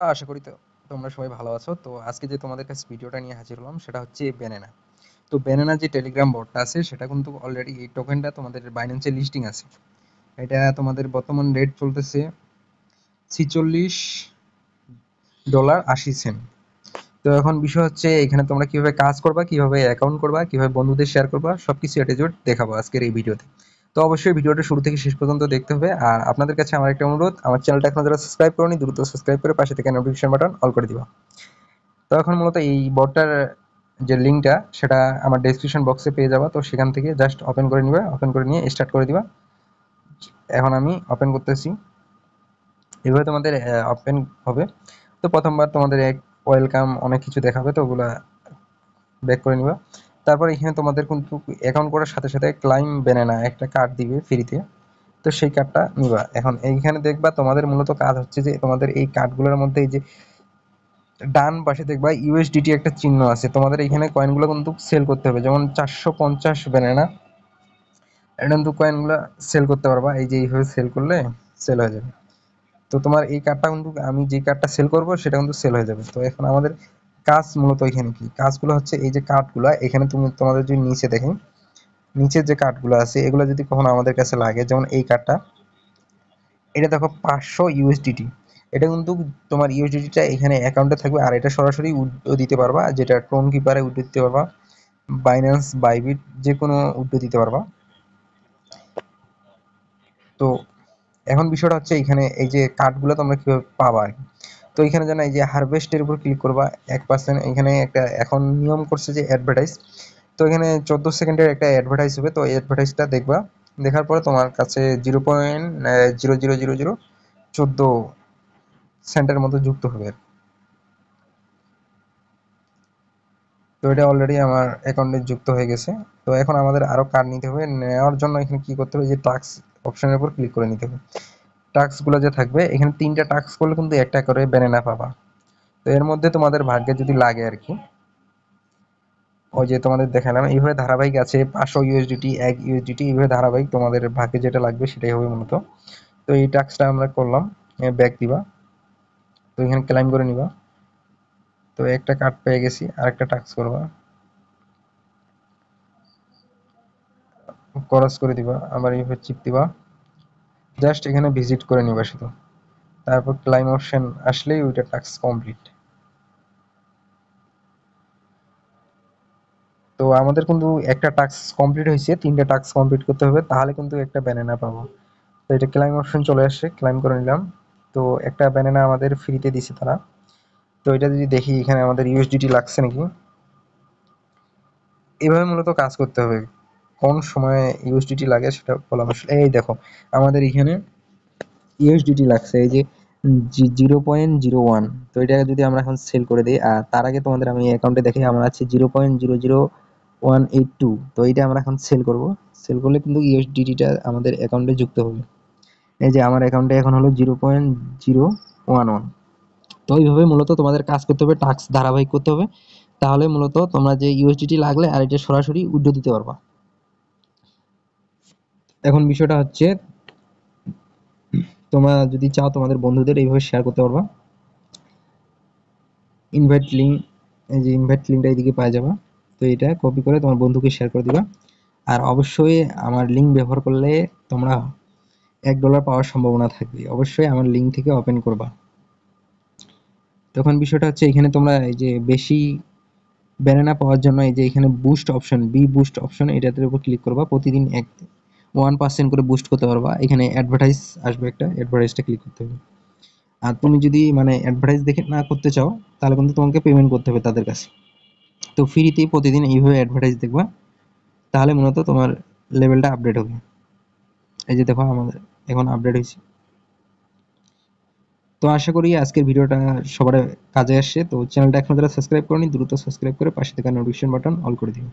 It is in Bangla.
আশা করি তোমরা সবাই ভালো আছো। তো আজকে যে তোমাদের কাছে ভিডিওটা নিয়ে হাজির হলাম সেটা হচ্ছে ব্যানানা। তো ব্যানানা যে টেলিগ্রাম বটটা আছে সেটা কিন্তু অলরেডি এই টোকেনটা তোমাদের বাইন্যান্সে লিস্টিং আছে। এটা তোমাদের বর্তমান রেট চলতেছে $46.80। তো এখন বিষয় হচ্ছে এখানে তোমরা কিভাবে কাজ করবা, কিভাবে অ্যাকাউন্ট করবা, কিভাবে বন্ধুদের শেয়ার করবা, সবকিছু এ টু জেড দেখাবো আজকের এই ভিডিওতে। তো অবশ্যই ভিডিওটা শুরু থেকে শেষ পর্যন্ত দেখতে হবে। আর আপনাদের কাছে আমার একটা অনুরোধ, আমার চ্যানেলটা এখনো যারা সাবস্ক্রাইব করোনি দ্রুত সাবস্ক্রাইব করে পাশে থেকে নোটিফিকেশন বাটন অল করে দিবা। তো এখন মূলত এই বটটার যে লিঙ্কটা সেটা আমার ডেসক্রিপশন বক্সে পেয়ে যাবা। তো সেখান থেকে জাস্ট ওপেন করে নিবা, ওপেন করে নিয়ে স্টার্ট করে দিবা। এখন আমি ওপেন করতেছি। এভাবে তোমাদের ওপেন হবে। তো প্রথমবার তোমাদের এক ওয়েলকাম অনেক কিছু দেখাবে, তো ওগুলা ব্যাক করে নিবা। তারপর এখানে তোমাদের কিন্তু অ্যাকাউন্ট করার সাথে সাথে ক্লাইম ব্যানানা একটা কার্ড দিবে ফ্রিতে। তো সেই কার্ডটা নিবা। এখন এইখানে দেখবা তোমাদের মূলত কাজ হচ্ছে যে তোমাদের এই কার্ডগুলোর মধ্যে এই যে ডান পাশে দেখবা ইউএসডিটি একটা চিহ্ন আছে, তোমাদের এখানে কয়েনগুলো কিন্তু সেল করতে হবে। যেমন 450 ব্যানানা, এটা কিন্তু কয়েনগুলো সেল করতে পারবা। এই যে এইভাবে সেল করলে সেল হয়ে যাবে। তো তোমার এই কার্ডটা কিন্তু আমি যে কার্ডটা সেল করব সেটা কিন্তু সেল হয়ে যাবে। তো এখন আমাদের কাজ মূলত এখানে কি কাজগুলো হচ্ছে, এই যে কার্ডগুলো এখানে তোমাদের যদি নিচে দেখেন, নিচের যে কার্ডগুলো আছে এগুলো যদি কখনো আমাদের কাছে লাগে, যেমন এই কার্ডটা, এটা দেখো 500 ইউএসডিটি। এটা কিন্তু তোমার ইউএসডিটিটা এখানে অ্যাকাউন্টে থাকবে, আর এটা সরাসরি উইথড্র দিতে পারবা, যেটা টোন কিপারে উইথড্র দিতে পারবা, বাইন্যান্স বাইবিট যে কোনো উইথড্র দিতে পারবা। তো এখন বিষয়টা হচ্ছে এখানে এই যে কার্ডগুলো তোমরা কিভাবে পাবা আর কি। তো এখানে যেন এই যে হারভেস্টের উপর ক্লিক করবা 1%। এখানে একটা এখন নিয়ম করছে যে অ্যাডভার্টাইজ। তো এখানে 14 সেকেন্ডের একটা অ্যাডভার্টাইজ হবে। তো এই অ্যাডভার্টাইজটা দেখবা, দেখার পরে তোমার কাছে 0.000014 সেন্টের মতো যুক্ত হবে। তো এটা অলরেডি আমার অ্যাকাউন্টে যুক্ত হয়ে গেছে। তো এখন আমাদের আরো কার্ড নিতে হবে। নেওয়ার জন্য এখানে কি করতে হবে, যে টাস্ক অপশনের উপর ক্লিক করে নিতে হবে। টাস্ক গুলো যে থাকবে এখানে 3টা টাস্ক করলে কিন্তু একটা করে ব্যানানা পাবা। তো এর মধ্যে তোমাদের ভাগ্যে যদি লাগে আর কি, ওই যে তোমাদের দেখালাম এইভাবে ধারাবাহিক আছে, 500 ইউএসডিটি, 1 ইউএসডিটি, এইভাবে ধারাবাহিক তোমাদের ভাগ্যে যেটা লাগবে সেটাই হবে মূলত। তো এই টাস্কটা আমরা করলাম, ব্যাক দিবা। তো এখানে ক্লাইম করে নিবা। তো একটা কার্ড পেয়ে গেছি, আরেকটা টাস্ক করবা, ক্রস করে দিবা, আবার এইভাবে চিপ দিবা, জাস্ট এখানে ভিজিট করে নিবা শুধু। তারপর ক্লাইম অপশন আসলেই ওইটা টাস্ক কমপ্লিট। তো আমাদের কিন্তু একটা টাস্ক কমপ্লিট হয়েছে, 3টা টাস্ক কমপ্লিট করতে হবে, তাহলে কিন্তু একটা ব্যানানা পাবো। তো এটা ক্লাইম অপশন চলে আসছে, ক্লাইম করে নিলাম। তো একটা ব্যানানা আমাদের ফ্রিতে দিছে তারা। তো এটা যদি দেখি এখানে আমাদের ইউএসডিটি লাগছে নাকি, এভাবে মূলত কাজ করতে হবে। কোন সময়ে ইউএসডিটি লাগে সেটা বলা মুশকিল। এই দেখো আমাদের এখানে ইউএসডিটি লাগছে, এই যে 0.01। তো এটা যদি আমরা এখন সেল করে দিই, আর তার আগে তোমাদের আমি অ্যাকাউন্টে দেখি আমার আছে 0.00182। তো এইটা আমরা এখন সেল করব। সেল করলে কিন্তু ইউএসডিটিটা আমাদের অ্যাকাউন্টে যুক্ত হবে। এই যে আমার অ্যাকাউন্টে এখন হলো 0.011। তো এইভাবে মূলত তোমাদের কাজ করতে হবে, টাস্ক ধারাবাহিক করতে হবে। তাহলে মূলত তোমরা যে ইউএসডিটি লাগলে আর এটা সরাসরি উইথড্র দিতে পারবা। এখন বিষয়টা হচ্ছে, তোমরা যদি চাও তোমাদের বন্ধুদের এইভাবে শেয়ার করতে পারবা। ইনভাইট লিঙ্ক, এই যে ইনভাইট লিঙ্কটা এইদিকে পাওয়া যাবে। তো এটা কপি করে তোমার বন্ধুকে শেয়ার করে দিবা। আর অবশ্যই আমার লিঙ্ক ব্যবহার করলে তোমরা $1 পাওয়ার সম্ভাবনা থাকবে। অবশ্যই আমার লিঙ্ক থেকে ওপেন করবা। তখন বিষয়টা হচ্ছে এখানে তোমরা এই যে বেশি ব্যানানা পাওয়ার জন্য এই যে এখানে boost option, B boost option, এটার উপর ক্লিক করবা। প্রতিদিন 1% করে বুস্ট করতে পারবা। এখানে অ্যাডভার্টাইজ আসবে, একটা অ্যাডভার্টাইজটা ক্লিক করতে হবে। আর তুমি যদি মানে অ্যাডভার্টাইজ দেখে না করতে চাও, তাহলে কিন্তু তোমাকে পেমেন্ট করতে হবে তাদের কাছে। তো ফ্রিতে প্রতিদিন এইভাবে অ্যাডভার্টাইজ দেখবা, তাহলে মূলত তোমার লেভেলটা আপডেট হবে। এই যে দেখো আমাদের এখন আপডেট হয়েছে। তো আশা করি আজকের ভিডিওটা সবার কাজে আসছে। তো চ্যানেলটা এখনো যারা সাবস্ক্রাইব করনি দ্রুত সাবস্ক্রাইব করে পাশে থাকা নোটিফিকেশন বাটন অল করে দিও।